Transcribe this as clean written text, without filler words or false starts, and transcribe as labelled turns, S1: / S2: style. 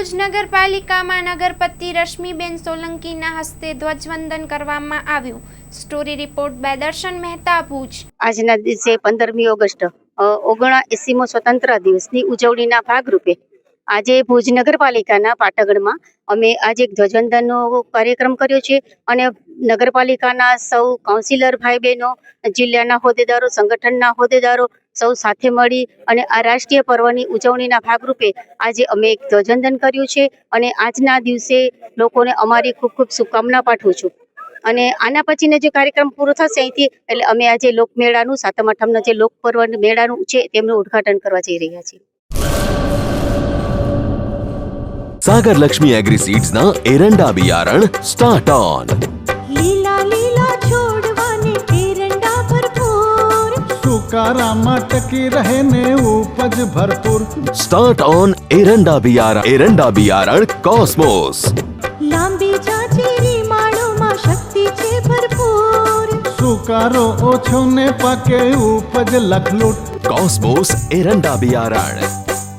S1: ભુજ નગરપાલિકામાં નગરપતિ રશ્મિબેન સોલંકીના હસ્તે ધ્વજવંદન કરવામાં આવ્યું। સ્ટોરી રિપોર્ટ બાય દર્શન મહેતા, ભુજ।
S2: આજના દિવસે 15મી ઓગસ્ટ 79મો સ્વતંત્રતા દિવસની ઉજવણીના ભાગરૂપે આજે ભુજ નગરપાલિકાના પાટગઢમાં અમે આજે એક ધ્વજવંદનનો કાર્યક્રમ કર્યો છે અને નગરપાલિકાના સૌ કાઉન્સિલર ભાઈ બહેનો, જિલ્લાના હોદ્દેદારો, સંગઠનના હોદ્દેદારો સૌ સાથે મળી અને આ રાષ્ટ્રીય પર્વની ઉજવણીના ભાગરૂપે આજે અમે એક ધ્વજવંદન કર્યું છે અને આજના દિવસે લોકોને અમારી ખૂબ ખૂબ શુભકામના પાઠવું છું। અને આના પછીનો જે કાર્યક્રમ પૂરો થશે અહીંથી એટલે અમે આજે લોકમેળાનું સાતમ આઠમનો જે લોકપર્વ મેળાનું છે તેમનું ઉદ્ઘાટન કરવા જઈ રહ્યા છીએ।
S3: सागर लक्ष्मी एग्री सीड्स ना एरंडा बियारण स्टार्ट ऑन।
S4: લીલા લીલા છોડવાને એરંડા ભરપૂર,
S5: સુકારામાં ટકી રહે ને ઉપજ ભરપૂર।
S3: स्टार्ट ऑन एरंडा बियारण कॉस्मोस।
S4: લાંબી જાચેરી માળોમાં શક્તિ છે ભરપૂર,
S5: સુકારો ઓછો ને પાકે ઉપજ લખલૂટ।
S3: कॉस्मोस एरंडा बियारण।